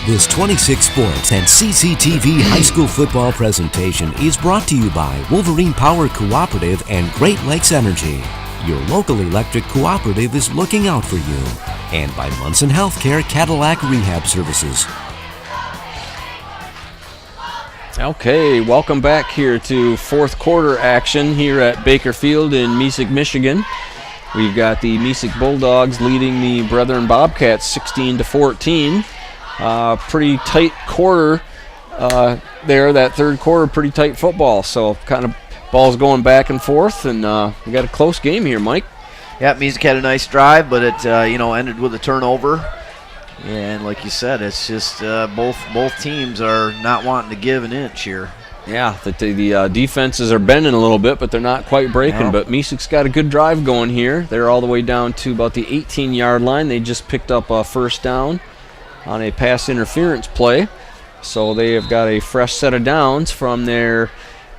This 26 Sports and CCTV high school football presentation is brought to you by Wolverine Power Cooperative and Great Lakes Energy. Your local electric cooperative is looking out for you. And by Munson Healthcare Cadillac Rehab Services. Okay, welcome back here to fourth quarter action here at Baker Field in Mesick, Michigan. We've got the Mesick Bulldogs leading the Brethren Bobcats 16-14. Pretty tight quarter there, that third quarter, pretty tight football. So kind of balls going back and forth, and we got a close game here, Mike. Yeah, Mesick had a nice drive, but it ended with a turnover. And like you said, it's just both teams are not wanting to give an inch here. Yeah, the defenses are bending a little bit, but they're not quite breaking. No. But Mesick's got a good drive going here. They're all the way down to about the 18-yard line. They just picked up a first down on a pass interference play. So they have got a fresh set of downs from their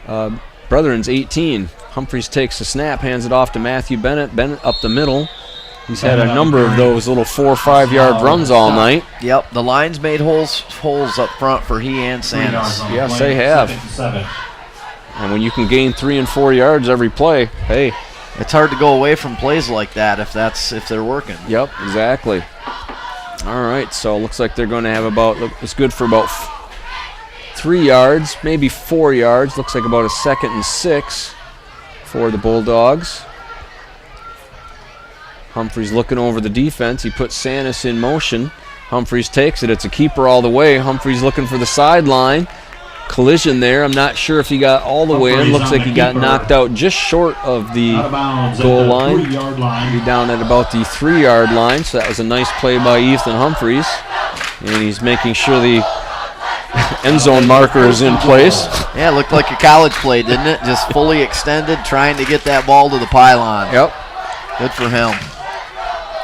Brethren's 18. Humphreys takes the snap, hands it off to Matthew Bennett. Bennett up the middle. He's had a number of those little 4 or 5 yard runs all night. Yep, the line's made holes up front for he and Sanders. Yes, they have. And when you can gain 3 and 4 yards every play, hey. It's hard to go away from plays like that if they're working. Yep, exactly. All right, so it looks like they're going to have it's good for about 3 yards, maybe 4 yards. Looks like about a 2nd and 6 for the Bulldogs. Humphreys looking over the defense. He puts Sanis in motion. Humphreys takes it. It's a keeper all the way. Humphreys looking for the sideline. Collision there. I'm not sure if he got all the way in. Looks like he got knocked out just short of the goal line. He's down at about the 3-yard line. So that was a nice play by Ethan Humphreys. And he's making sure the end zone marker is in place. Yeah, it looked like a college play, didn't it? Just fully extended, trying to get that ball to the pylon. Yep. Good for him.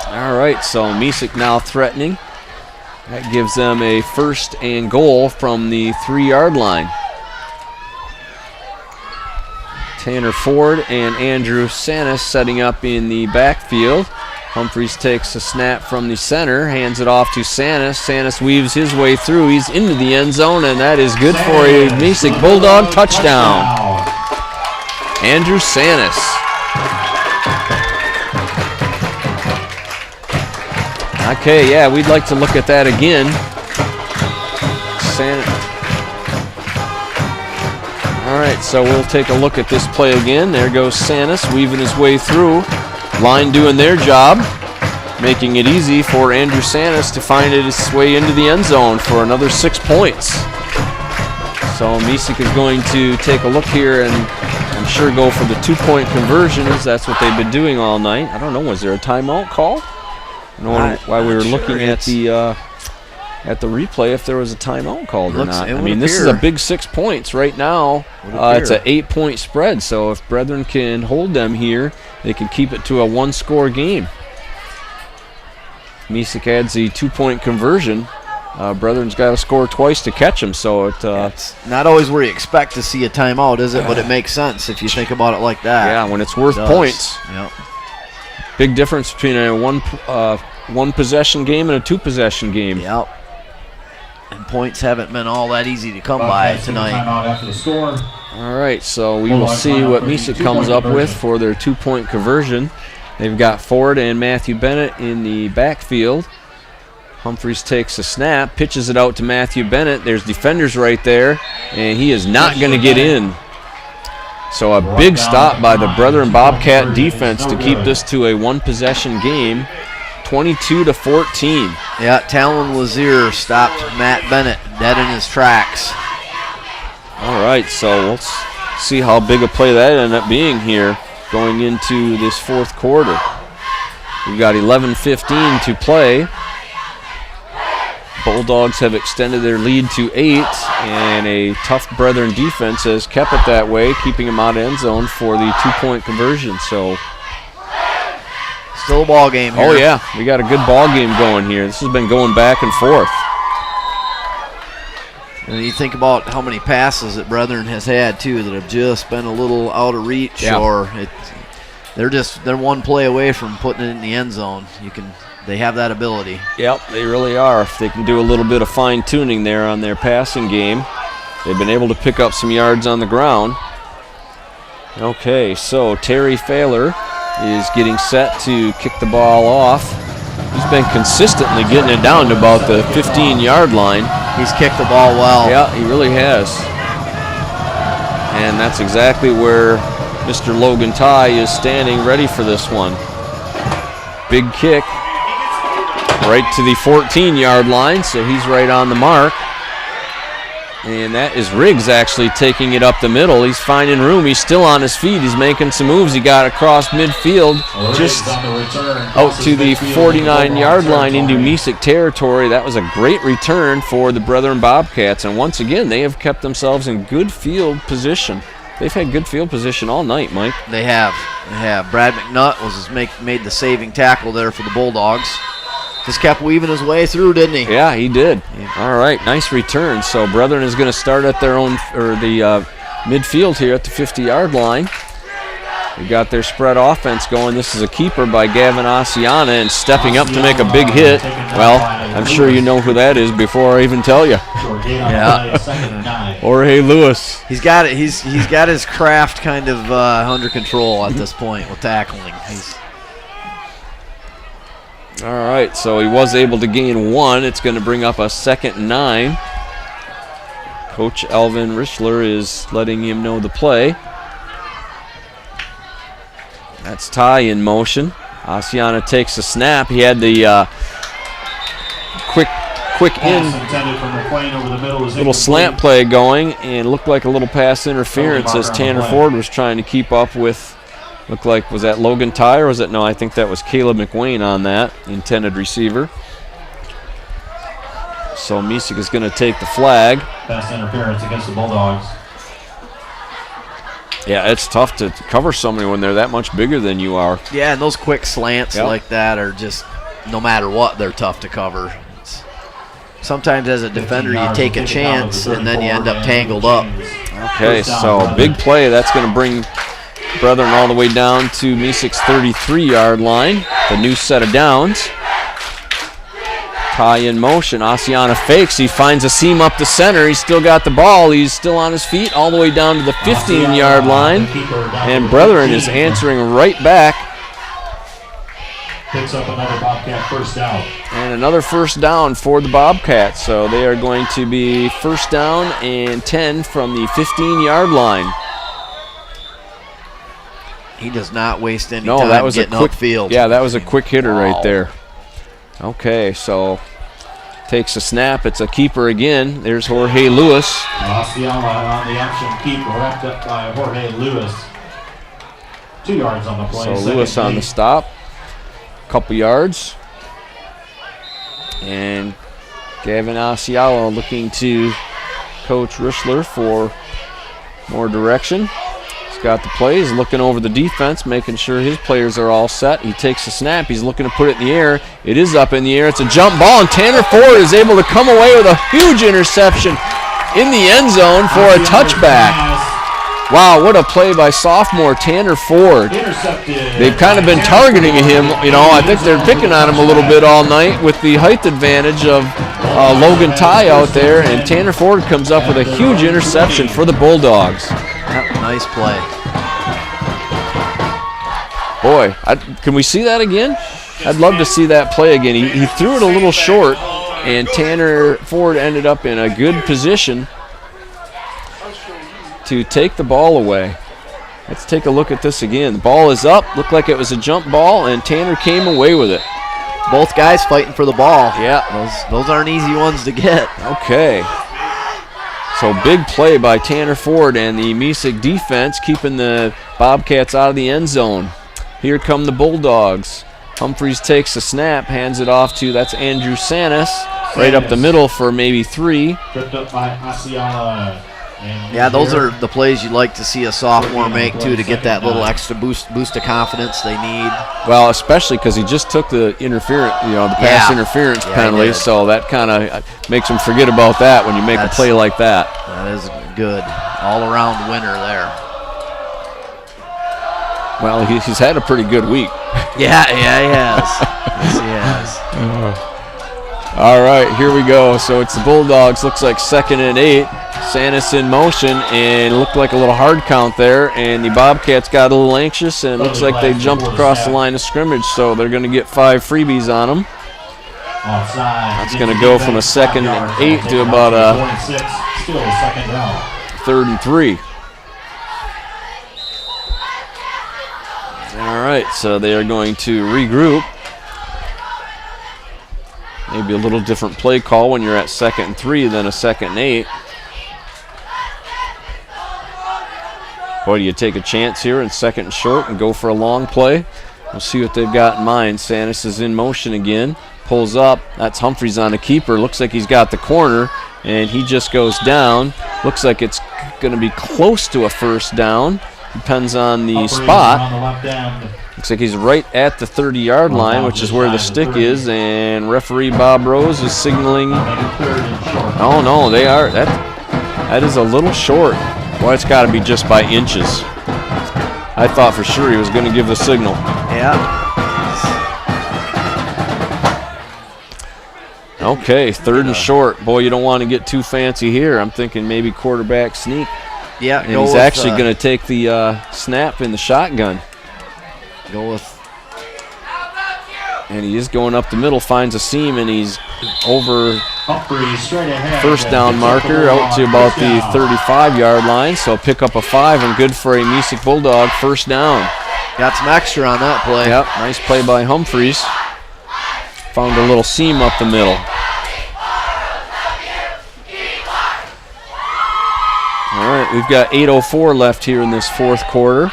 All right, so Mesick now threatening. That gives them a 1st and goal from the 3-yard line. Tanner Ford and Andrew Sanis setting up in the backfield. Humphreys takes a snap from the center, hands it off to Sanis. Sanis weaves his way through. He's into the end zone, and that is good for a Mesick Bulldog touchdown. Andrew Sanis. Okay, yeah, we'd like to look at that again. All right, so we'll take a look at this play again. There goes Sanis weaving his way through. Line doing their job, making it easy for Andrew Sanis to find his way into the end zone for another 6 points. So Mesick is going to take a look here and I'm sure go for the 2-point conversions. That's what they've been doing all night. I don't know, was there a timeout call? I don't know why we were looking at the replay if there was a timeout called or not. I mean, this is a big 6 points right now. It's an 8-point spread, so if Brethren can hold them here, they can keep it to a 1-score game. Mesick adds the 2-point conversion. Brethren's got to score twice to catch them, so it's not always where you expect to see a timeout, is it? But it makes sense if you think about it like that. Yeah, when it's worth points. Yep. Big difference between a one possession game and a 2-possession game. Yep. And points haven't been all that easy to come by tonight. All right, so we will see what Mesick comes up with for their 2-point conversion. They've got Ford and Matthew Bennett in the backfield. Humphreys takes a snap, pitches it out to Matthew Bennett. There's defenders right there, and he is not going to get in. So a big stop by the Brethren Bobcat defense to keep this to a 1-possession game, 22-14. Yeah, Talon Lazier stopped Matt Bennett dead in his tracks. All right, so let's see how big a play that ended up being here going into this fourth quarter. We've got 11:15 to play. Bulldogs have extended their lead to 8, and a tough Brethren defense has kept it that way, keeping them out of end zone for the 2-point conversion. So, still a ball game here. Oh yeah, we got a good ball game going here. This has been going back and forth. And you think about how many passes that Brethren has had too that have just been a little out of reach, or they're one play away from putting it in the end zone. You can They have that ability. Yep, they really are. If they can do a little bit of fine-tuning there on their passing game, they've been able to pick up some yards on the ground. Okay, so Terry Failer is getting set to kick the ball off. He's been consistently getting it down to about the 15-yard line. He's kicked the ball well. Yeah, he really has. And that's exactly where Mr. Logan Ty is standing ready for this one. Big kick right to the 14-yard line, so he's right on the mark. And that is Riggs actually taking it up the middle. He's finding room. He's still on his feet. He's making some moves. He got across midfield just out to the 49-yard line into Mesick territory. That was a great return for the Brethren Bobcats. And once again, they have kept themselves in good field position. They've had good field position all night, Mike. They have. Brad McNutt made the saving tackle there for the Bulldogs. Just kept weaving his way through, didn't he? Yeah, he did. All right, nice return. So Brethren is going to start at their own, or the midfield here at the 50-yard line. They got their spread offense going. This is a keeper by Gavin Asiana, and stepping up to make a big hit. Well, I'm sure you know who that is before I even tell you. Yeah. Jorge Lewis. He's got it. He's got his craft kind of under control at this point with tackling. All right, so he was able to gain one. It's going to bring up a 2nd and 9. Coach Alvin Richler is letting him know the play. That's Ty in motion. Asiana takes the snap. He had the quick in little slant play going, and looked like a little pass interference as Tanner Ford was trying to keep up with. Looked like, was that Logan Ty, or was it? No, I think that was Caleb McWayne on that intended receiver. So Mesick is going to take the flag. Pass interference against the Bulldogs. Yeah, it's tough to cover somebody when they're that much bigger than you are. Yeah, and those quick slants like that are just, no matter what, they're tough to cover. Sometimes as a defender you take a chance and then you end up tangled up. Okay, so big play. That's going to bring Brethren all the way down to Mesick's 33-yard line. The new set of downs. Ty in motion. Asiana fakes. He finds a seam up the center. He's still got the ball. He's still on his feet all the way down to the 15-yard line. And Brethren is answering right back. Picks up another Bobcat first down. And another first down for the Bobcats. So they are going to be first down and 10 from the 15-yard line. He does not waste any time that was getting upfield. Yeah, that was a quick hitter right there. Okay, so takes a snap. It's a keeper again. There's Jorge Lewis. Asiana on the action keep, wrapped up by Jorge Lewis. 2 yards on the play. So Lewis on the stop. Couple yards. And Gavin Asiala looking to Coach Richler for more direction. Got the plays, looking over the defense, making sure his players are all set. He takes the snap. He's looking to put it in the air. It is up in the air. It's a jump ball, and Tanner Ford is able to come away with a huge interception in the end zone for a touchback. Wow, what a play by sophomore Tanner Ford. They've kind of been targeting him. You know, I think they're picking on him a little bit all night with the height advantage of Logan Ty out there, and Tanner Ford comes up with a huge interception for the Bulldogs. Yep, nice play. Boy, can we see that again? I'd love to see that play again. He threw it a little short, and Tanner Ford ended up in a good position to take the ball away. Let's take a look at this again. The ball is up. Looked like it was a jump ball, and Tanner came away with it. Both guys fighting for the ball. Yeah. Those aren't easy ones to get. Okay. So big play by Tanner Ford and the Mesick defense, keeping the Bobcats out of the end zone. Here come the Bulldogs. Humphreys takes the snap, hands it off to, that's Andrew Sanis, right up the middle for maybe 3. Tripped up by Asiala. Yeah, those are the plays you'd like to see a sophomore make, too, to get that little extra boost of confidence they need. Well, especially because he just took the interference, the pass interference penalty, so that kind of makes him forget about that when you make a play like that. That is good. All-around winner there. Well, he's had a pretty good week. Yeah, he has. Yes, he has. All right, here we go. So it's the Bulldogs. Looks like 2nd and 8. Sanis in motion, and it looked like a little hard count there. And the Bobcats got a little anxious, and it looks like they jumped across the line of scrimmage. So they're going to get 5 freebies on them. That's going to go from a 2nd and 8 to about a 3rd and 3. All right, so they are going to regroup. Maybe a little different play call when you're at 2nd and 3 than a 2nd and 8. Boy, do you take a chance here in 2nd and short and go for a long play? We'll see what they've got in mind. Sanis is in motion again. Pulls up. That's Humphreys on a keeper. Looks like he's got the corner, and he just goes down. Looks like it's going to be close to a 1st down. Depends on the spot. Looks like he's right at the 30-yard line, which is where the stick is, and referee Bob Rose is signaling. Oh, no, they are. That is a little short. Boy, it's got to be just by inches. I thought for sure he was going to give the signal. Yeah. Okay, 3rd and short. Boy, you don't want to get too fancy here. I'm thinking maybe quarterback sneak. Yeah, and he's actually going to take the snap in the shotgun. Go with. And he is going up the middle, finds a seam, and he's over first down marker out to about the 35-yard line. So pick up a 5 and good for a Mesick Bulldog 1st down. Got some extra on that play. Yep, nice play by Humphreys. Found a little seam up the middle. All right, we've got 8:04 left here in this 4th quarter.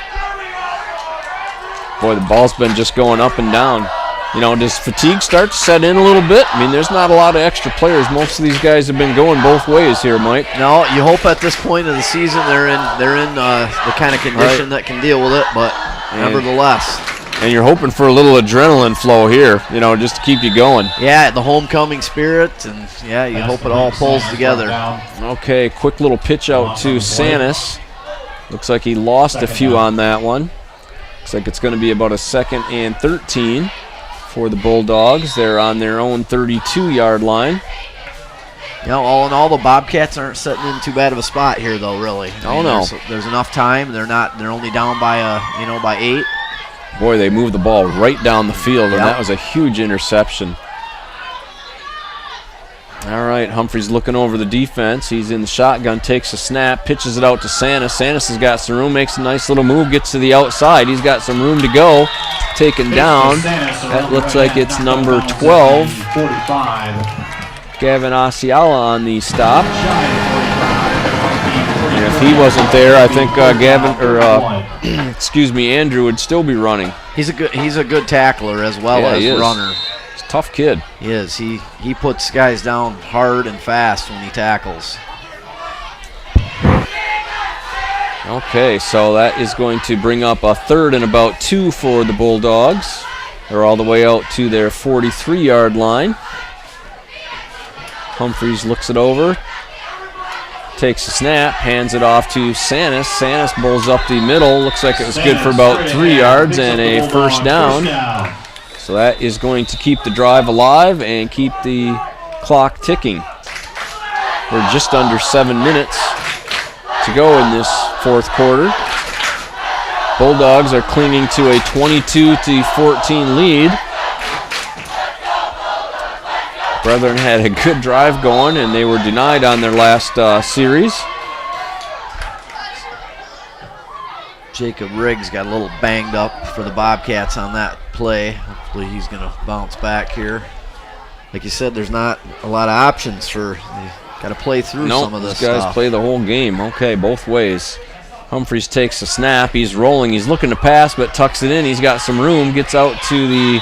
Boy, the ball's been just going up and down. You know, does fatigue start to set in a little bit? I mean, there's not a lot of extra players. Most of these guys have been going both ways here, Mike. No, you hope at this point of the season they're in the kind of condition that can deal with it, but nevertheless. And you're hoping for a little adrenaline flow here, you know, just to keep you going. Yeah, the homecoming spirit, and yeah, you hope it all pulls together. Okay, quick little pitch out to Sanis. Looks like he lost a few on that one. Looks like it's going to be about a 2nd and 13 for the Bulldogs. They're on their own 32-yard line. You know, all in all, the Bobcats aren't sitting in too bad of a spot here, though. Really. No. There's enough time. They're only down by by 8. Boy, they moved the ball right down the field, and that was a huge interception. All right, Humphreys looking over the defense. He's in the shotgun, takes a snap, pitches it out to Sanis. Sanis has got some room, makes a nice little move, gets to the outside. He's got some room to go. Taken down. That looks like it's number 12. Gavin Asiala on the stop. And if he wasn't there, I think Andrew would still be running. He's a good tackler as well as runner. He's a tough kid. He is. He puts guys down hard and fast when he tackles. Okay, so that is going to bring up a 3rd and about 2 for the Bulldogs. They're all the way out to their 43-yard line. Humphreys looks it over. Takes a snap, hands it off to Sanis. Sanis bowls up the middle. Looks like it was good for about 3 yards and a 1st down. So that is going to keep the drive alive and keep the clock ticking. We're just under 7 minutes to go in this 4th quarter. Bulldogs are clinging to a 22-14 lead. Brethren had a good drive going, and they were denied on their last series. Jacob Riggs got a little banged up for the Bobcats on that play. Hopefully he's going to bounce back here. Like you said, there's not a lot of options for got to play through some of this these guys stuff. Play the whole game. Okay, both ways. Humphreys takes a snap. He's rolling. He's looking to pass, but tucks it in. He's got some room. Gets out to the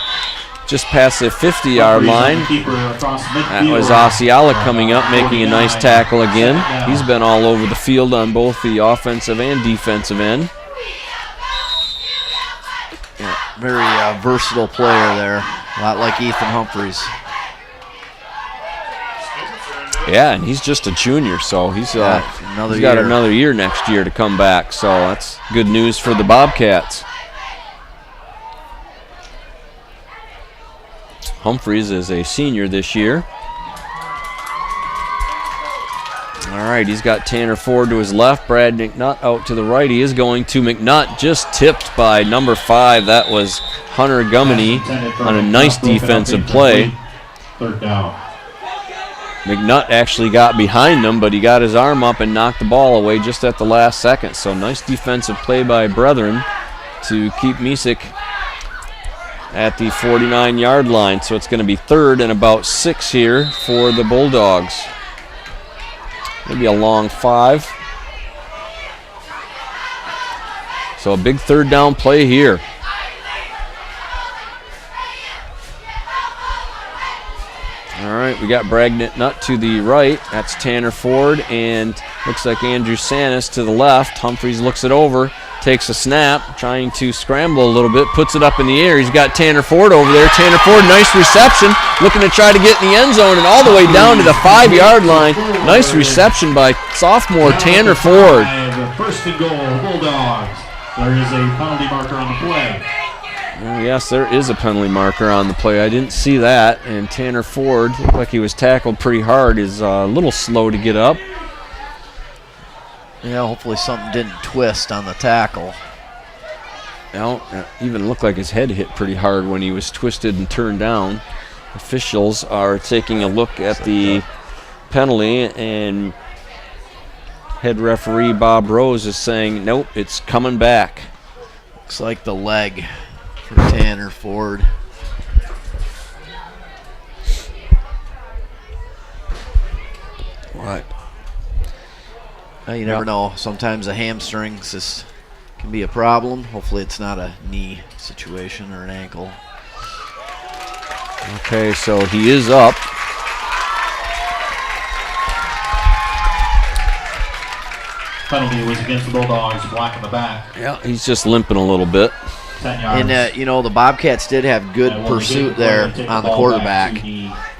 just past the 50-yard line. That was Asiala coming up, making a nice tackle again. He's been all over the field on both the offensive and defensive end. Yeah, very versatile player there. A lot like Ethan Humphreys. Yeah, and he's just a junior, so he's got another year next year to come back. So that's good news for the Bobcats. Humphreys is a senior this year. All right, he's got Tanner Ford to his left, Brad McNutt out to the right. He is going to McNutt, just tipped by number 5. That was Hunter Gummany on a nice defensive play. Third down. McNutt actually got behind him, but he got his arm up and knocked the ball away just at the last second. So nice defensive play by Brethren to keep Mesick at the 49-yard line. So it's going to be 3rd and about 6 here for the Bulldogs. Maybe a long 5. So a big 3rd down play here. All right, we got Brad McNutt to the right. That's Tanner Ford, and looks like Andrew Sanis to the left. Humphreys looks it over, takes a snap, trying to scramble a little bit, puts it up in the air. He's got Tanner Ford over there. Tanner Ford, nice reception, looking to try to get in the end zone and all the way down to the 5-yard line. Nice reception by sophomore Tanner Ford. First and goal, Bulldogs. There is a penalty marker on the play. Yes, there is a penalty marker on the play. I didn't see that, and Tanner Ford, looked like he was tackled pretty hard, is a little slow to get up. Yeah, hopefully something didn't twist on the tackle. Well, it even looked like his head hit pretty hard when he was twisted and turned down. Officials are taking a look at the penalty, and head referee Bob Rose is saying, nope, it's coming back. Looks like the leg for Tanner Ford. What? Well, you never know. Sometimes the hamstrings can be a problem. Hopefully it's not a knee situation or an ankle. Okay, so he is up. Penalty was against the Bulldogs, black in the back. Yeah, he's just limping a little bit. 10 yards. And, the Bobcats did have good pursuit there on the quarterback.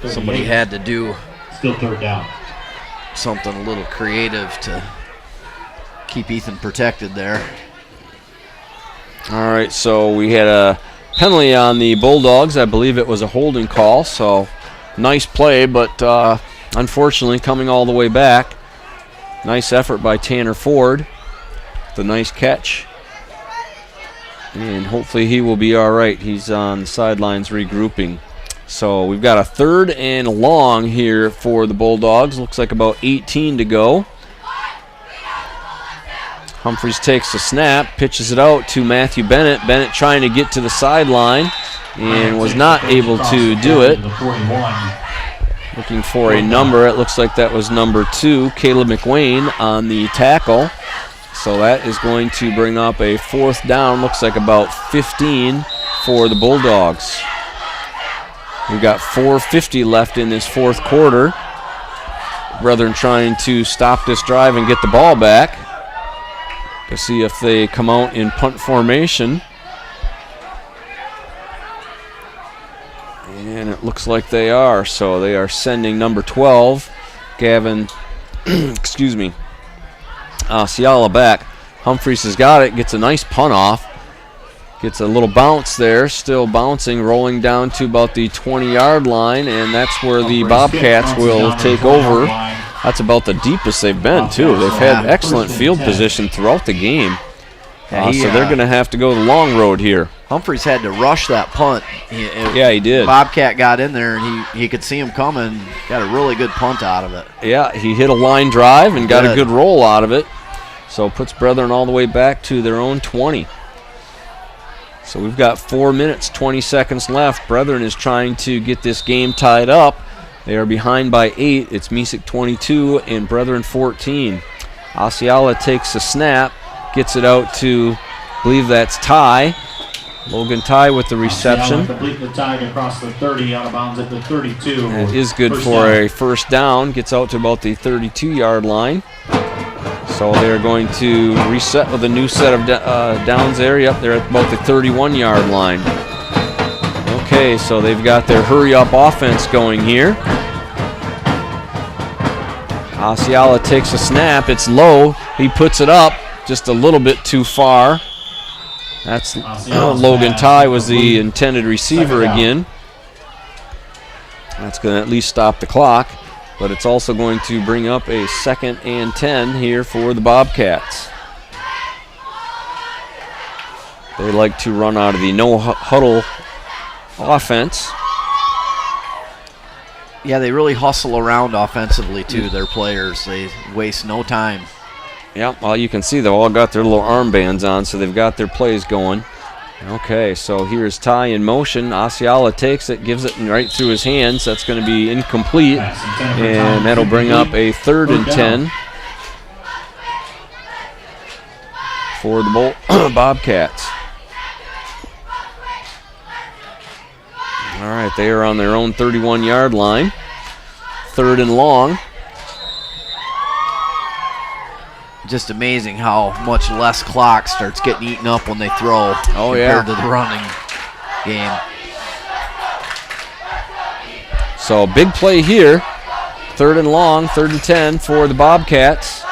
Somebody had to do still 3rd down. Something a little creative to keep Ethan protected there. All right, so we had a penalty on the Bulldogs. I believe it was a holding call, so nice play, but unfortunately coming all the way back. Nice effort by Tanner Ford. The nice catch. And hopefully he will be all right. He's on the sidelines regrouping. So we've got a 3rd and long here for the Bulldogs. Looks like about 18 to go. Humphreys takes the snap, pitches it out to Matthew Bennett. Bennett trying to get to the sideline and was not able to do it. Looking for a number. It looks like that was number 2, Caleb McWayne, on the tackle. So that is going to bring up a 4th down. Looks like about 15 for the Bulldogs. We've got 4:50 left in this 4th quarter. Brethren trying to stop this drive and get the ball back. To see if they come out in punt formation. And it looks like they are. So they are sending number 12, Gavin, excuse me, Ciala back. Humphreys has got it, gets a nice punt off. Gets a little bounce there, still bouncing, rolling down to about the 20-yard line, and that's where the Bobcats will take over. That's about the deepest they've been, too. They've had excellent field position throughout the game. So they're going to have to go the long road here. Humphreys had to rush that punt. Yeah, he did. Bobcat got in there, and he could see him coming. Got a really good punt out of it. Yeah, he hit a line drive and got a good roll out of it. So puts Brethren all the way back to their own 20. So we've got 4 minutes, 20 seconds left. Brethren is trying to get this game tied up. They are behind by 8. It's Mesick 22 and Brethren 14. Asiala takes a snap, gets it out to, I believe that's Ty. Logan Ty with the reception. Complete the tie across the 30, out of bounds at the 32. That is good for a first down. Gets out to about the 32-yard line. So they're going to reset with a new set of downs there. Yep, they're at about the 31-yard line. Okay, so they've got their hurry-up offense going here. Asiala takes a snap. It's low. He puts it up just a little bit too far. That's Logan Ty was the intended receiver again. That's going to at least stop the clock, but it's also going to bring up a 2nd and 10 here for the Bobcats. They like to run out of the no-huddle offense. Yeah, they really hustle around offensively, too, their players. They waste no time. Yeah, well, you can see they've all got their little armbands on, so they've got their plays going. Okay, so here's Ty in motion. Asiala takes it, gives it right through his hands. That's going to be incomplete, and that'll bring up a 3rd and 10 for the Bobcats. All right, they are on their own 31-yard line. 3rd and long. Just amazing how much less clock starts getting eaten up when they throw compared to the running game. So big play here. 3rd and long, 3rd and 10 for the Bobcats.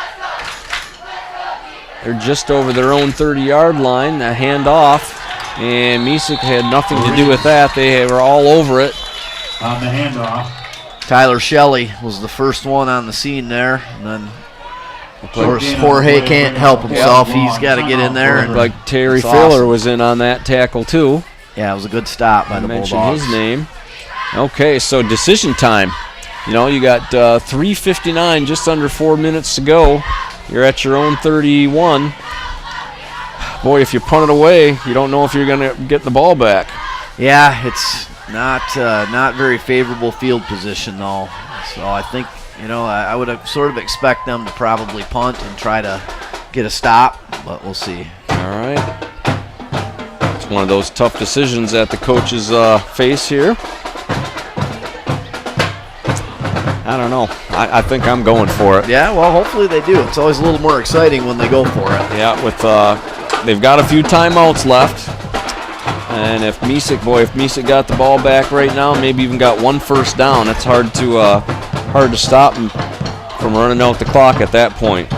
They're just over their own 30-yard line. A handoff, and Mesick had nothing to do with that. They were all over it. On the handoff. Tyler Shelley was the first one on the scene there, and then of course, Jorge can't help himself. He's got to get in there. And like Terry Filler was in on that tackle, too. Yeah, it was a good stop by the Bulldogs. Mention his name. Okay, so decision time. You know, you got 3:59, just under 4 minutes to go. You're at your own 31. Boy, if you punt it away, you don't know if you're going to get the ball back. Yeah, it's not very favorable field position, though. So I think, I would sort of expect them to probably punt and try to get a stop, but we'll see. All right. It's one of those tough decisions that the coaches face here. I don't know. I think I'm going for it. Yeah, well, hopefully they do. It's always a little more exciting when they go for it. Yeah, with they've got a few timeouts left. And if Mesick got the ball back right now, maybe even got 1 first down, it's hard to stop him from running out the clock at that point.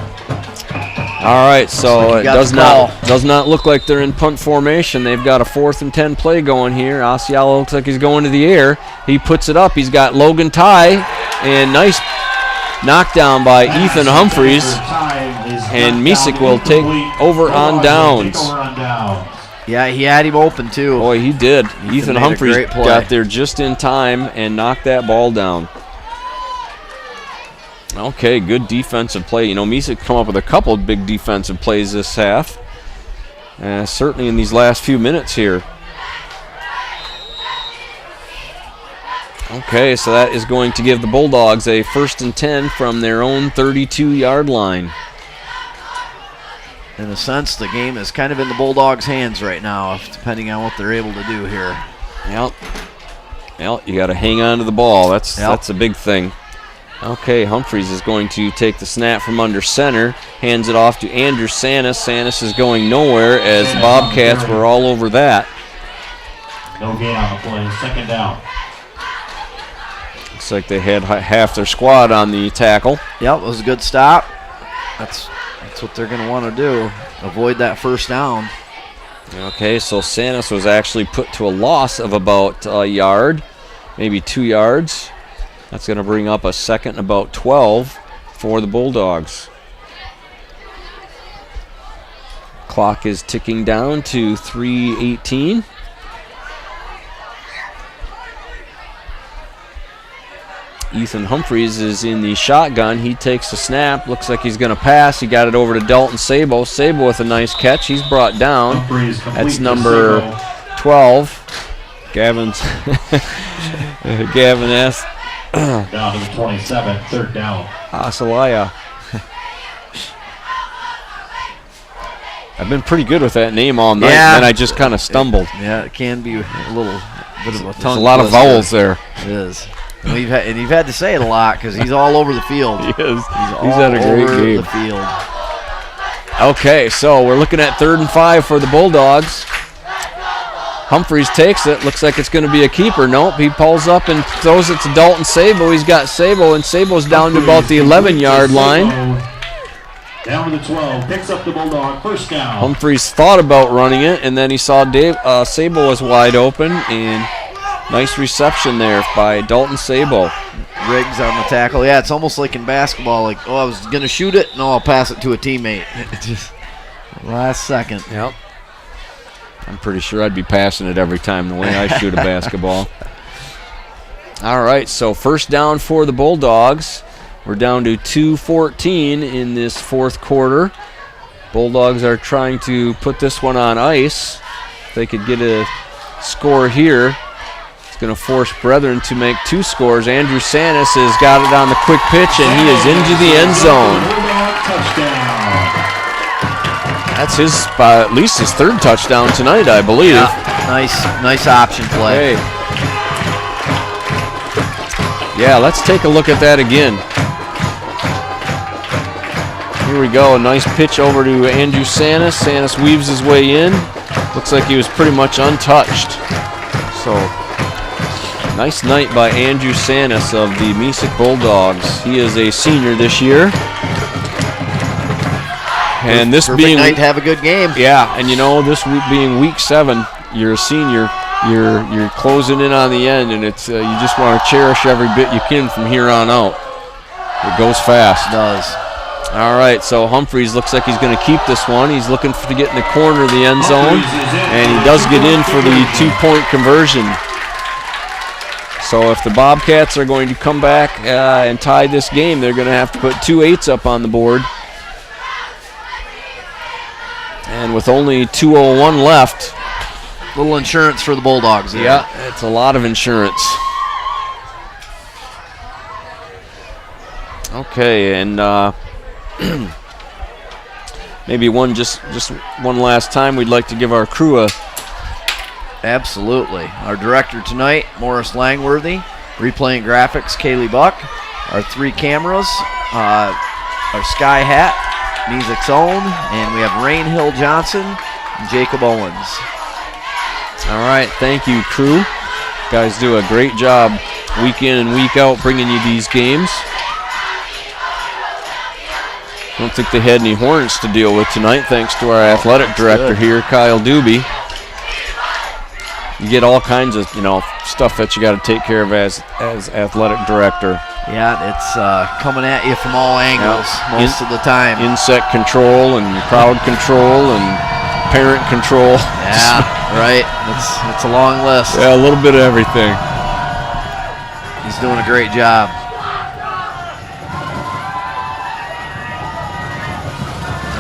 All right, so it does not look like they're in punt formation. They've got a 4th and 10 play going here. Asiala looks like he's going to the air. He puts it up. He's got Logan Ty, and nice knockdown by Ethan Humphreys. And Mesick will take over on downs. Yeah, he had him open, too. Boy, he did. Ethan Humphreys got there just in time and knocked that ball down. Okay, good defensive play. You know, Mesick come up with a couple of big defensive plays this half. Certainly in these last few minutes here. Okay, so that is going to give the Bulldogs a 1st and 10 from their own 32-yard line. In a sense, the game is kind of in the Bulldogs' hands right now, depending on what they're able to do here. Yep. Well, you got to hang on to the ball. That's a big thing. Okay, Humphreys is going to take the snap from under center, hands it off to Andrew Sanis. Sanis is going nowhere as the Bobcats were all over that. No gain on the play, 2nd down. Looks like they had half their squad on the tackle. Yep, it was a good stop. That's what they're going to want to do, avoid that 1st down. Okay, so Sanis was actually put to a loss of about a yard, maybe 2 yards. That's going to bring up a 2nd and about 12 for the Bulldogs. Clock is ticking down to 3:18. Ethan Humphreys is in the shotgun. He takes the snap. Looks like he's going to pass. He got it over to Dalton Sabo. Sabo with a nice catch. He's brought down. That's number 12. Gavin S. Down to the 27, 3rd down. Asalaya. I've been pretty good with that name all night, and I just kind of stumbled. It can be a little bit of a tongue There's a lot of vowels there. It is. And you've had to say it a lot because he's all over the field. He is. He's had a great over game. The field. Okay, so we're looking at 3rd and 5 for the Bulldogs. Humphreys takes it. Looks like it's going to be a keeper. Nope, he pulls up and throws it to Dalton Sabo. He's got Sabo, and Sabo's down to about the 11-yard line. Down to the 12, picks up the Bulldog, 1st down. Humphreys thought about running it, and then he saw Sabo was wide open, and Nice reception there by Dalton Sabo. Riggs on the tackle. Yeah, it's almost like in basketball, like, oh, I was going to shoot it. No, I'll pass it to a teammate. Just last second. Yep. I'm pretty sure I'd be passing it every time the way I shoot a basketball. All right, so first down for the Bulldogs. We're down to 2:14 in this fourth quarter. Bulldogs are trying to put this one on ice. If they could get a score here, it's going to force Brethren to make 2 scores. Andrew Sanis has got it on the quick pitch, and he is into the end zone. That's his, at least his 3rd touchdown tonight, I believe. Yeah, nice option play. Okay. Yeah, let's take a look at that again. Here we go, a nice pitch over to Andrew Sanis. Sanis weaves his way in. Looks like he was pretty much untouched. So, nice night by Andrew Sanis of the Mesick Bulldogs. He is a senior this year. And this Perfect being night to have a good game. Yeah, and you know, this week being week 7, you're a senior. You're closing in on the end, and it's you just want to cherish every bit you can from here on out. It goes fast. It does. All right, so Humphreys looks like he's going to keep this one. He's looking to get in the corner of the end zone, and he does get in for the 2-point conversion. So if the Bobcats are going to come back and tie this game, they're going to have to put 2 8s up on the board. And with only 2:01 left. Little insurance for the Bulldogs there. Yeah, it's a lot of insurance. Okay, and maybe just one last time, we'd like to give our crew a... Absolutely. Our director tonight, Morris Langworthy. Replaying graphics, Kaylee Buck. Our 3 cameras, our Sky Hat, Mesick's own, and we have Rain Hill Johnson and Jacob Owens. All right, thank you, crew. You guys do a great job week in and week out bringing you these games. I don't think they had any horns to deal with tonight, thanks to our athletic director here, Kyle Doobie. You get all kinds of, stuff that you got to take care of as athletic director. Yeah, it's coming at you from all angles most of the time. Insect control and crowd control and parent control. Yeah, right. It's a long list. Yeah, a little bit of everything. He's doing a great job.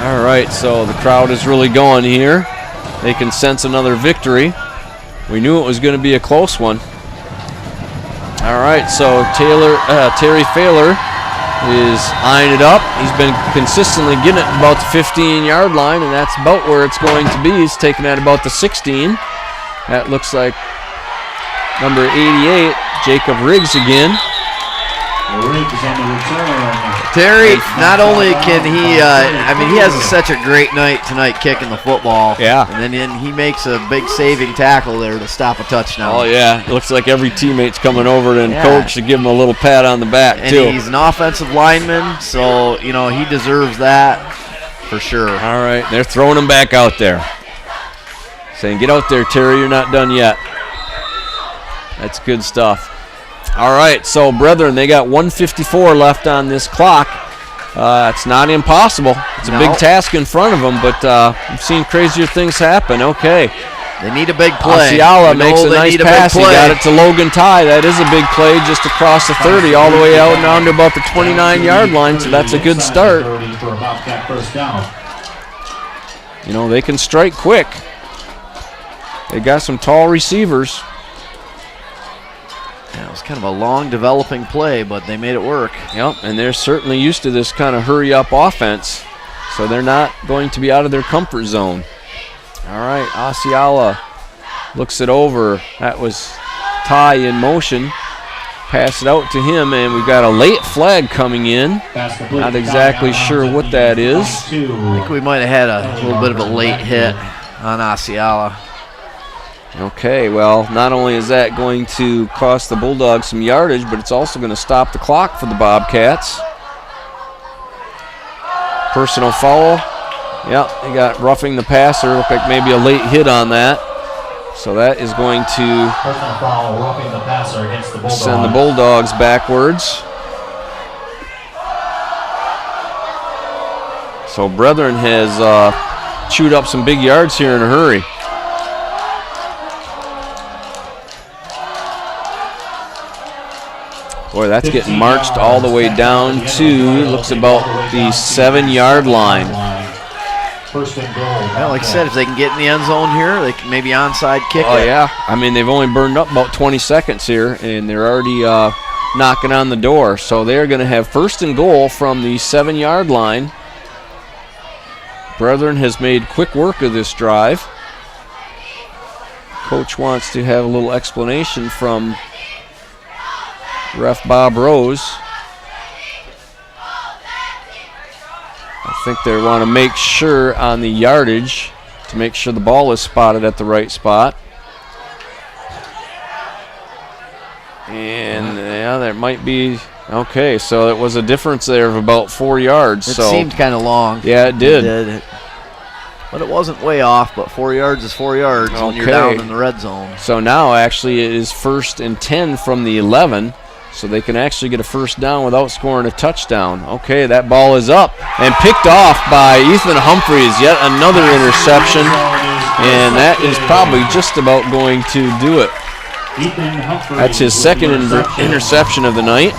All right, so the crowd is really going here. They can sense another victory. We knew it was going to be a close one. All right, so Terry Failer is eyeing it up. He's been consistently getting it about the 15-yard line, and that's about where it's going to be. He's taking it at about the 16. That looks like number 88, Jacob Riggs again. Riggs on the return. Terry, not only can he, he has such a great night tonight kicking the football. Yeah. And then he makes a big saving tackle there to stop a touchdown. Oh, yeah. It looks like every teammate's coming over and coach to give him a little pat on the back, too. And he's an offensive lineman, so, he deserves that for sure. All right. They're throwing him back out there. Saying, get out there, Terry. You're not done yet. That's good stuff. All right, so Brethren, they got 1:54 left on this clock. It's not impossible. It's a big task in front of them, but we've seen crazier things happen. Okay. They need a big play. Asiala makes a nice pass. He got it to Logan Ty. That is a big play just across the 30, all the way out and down to about the 29-yard line, so that's a good start. They can strike quick. They got some tall receivers. Yeah, it was kind of a long developing play, but they made it work. Yep, and they're certainly used to this kind of hurry-up offense, so they're not going to be out of their comfort zone. All right, Asiala looks it over. That was Ty in motion. Pass it out to him, and we've got a late flag coming in. Not exactly sure what that is. I think we might have had a little bit of a late hit on Asiala. Okay, well, not only is that going to cost the Bulldogs some yardage, but it's also going to stop the clock for the Bobcats. Personal foul. Yep, they got roughing the passer. Looked like maybe a late hit on that. So that is going to Personal foul, roughing the passer against the Bulldogs. send the Bulldogs backwards. So Brethren has chewed up some big yards here in a hurry. Boy, that's getting marched all the way down to, looks about the 7-yard line. First and goal. Well, like I said, if they can get in the end zone here, they can maybe onside kick Oh, it. yeah. I mean, they've only burned up about 20 seconds here, and they're already knocking on the door. So they're going to have first and goal from the 7-yard line. Brethren has made quick work of this drive. Coach wants to have a little explanation from Ref Bob Rose. I think they want to make sure on the yardage to make sure the ball is spotted at the right spot. And yeah, there might be, okay, so it was a difference there of about 4 yards. It so seemed kind of long. Yeah, it did. But it wasn't way off, but 4 yards is 4 yards when you're down in the red zone. So now actually it is first and 10 from the 11. So they can actually get a first down without scoring a touchdown. Okay, that ball is up and picked off by Ethan Humphreys. Yet another interception, and that is probably just about going to do it. That's his second interception of the night.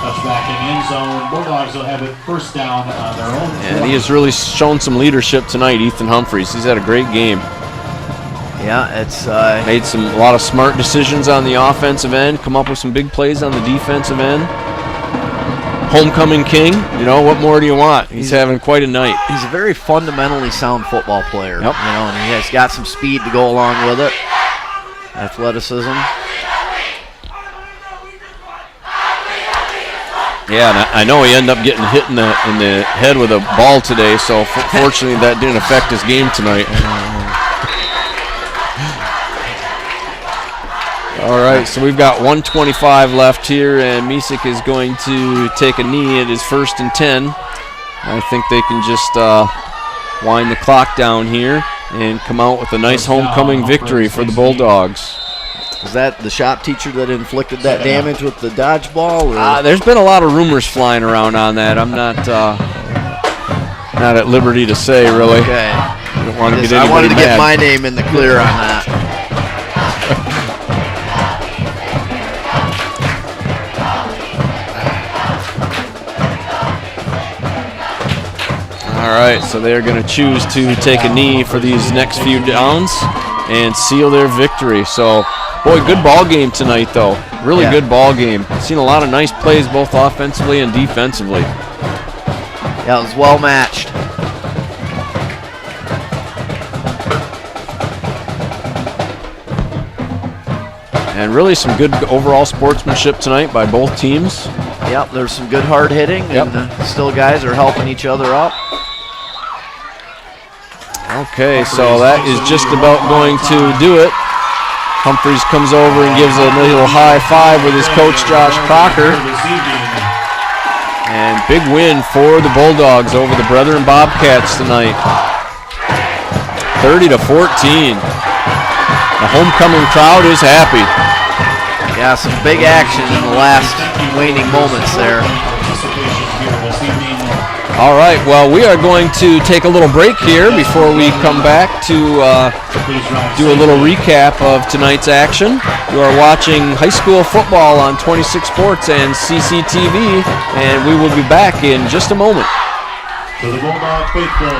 Touchback in the end zone. Bulldogs will have it first down on their own. And he has really shown some leadership tonight, Ethan Humphreys. He's had a great game. Yeah, it's made a lot of smart decisions on the offensive end, come up with some big plays on the defensive end. Homecoming king, you know, what more do you want? He's having quite a night. He's a very fundamentally sound football player. Yep. You know, and he has got some speed to go along with it. Athleticism. Yeah, and I know he ended up getting hit in the head with a ball today, so fortunately that didn't affect his game tonight. All right, so we've got 1:25 left here, and Mesick is going to take a knee at his first and 10. I think they can just wind the clock down here and come out with a nice homecoming victory for the Bulldogs. Is that the shop teacher that inflicted that damage with the dodgeball? There's been a lot of rumors flying around on that. I'm not at liberty to say, really. Okay. I don't want to get anybody I wanted to mad. get my name in the clear on that. All right, so they're going to choose to take a knee for these next few downs and seal their victory. So, boy, good ball game tonight, though. Really good ball game. Seen a lot of nice plays both offensively and defensively. Yeah, it was well matched. And really some good overall sportsmanship tonight by both teams. Yep, there's some good hard hitting, and still guys are helping each other up. Okay, so that is just about going to do it. Humphreys comes over and gives a little high five with his coach, Josh Crocker. And big win for the Bulldogs over the Brethren Bobcats tonight. 30-14. The homecoming crowd is happy. Yeah, some big action in the last waning moments there. All right, well, we are going to take a little break here before we come back to do a little recap of tonight's action. You are watching high school football on 26 Sports and CCTV, and we will be back in just a moment. For the Bulldog faithful.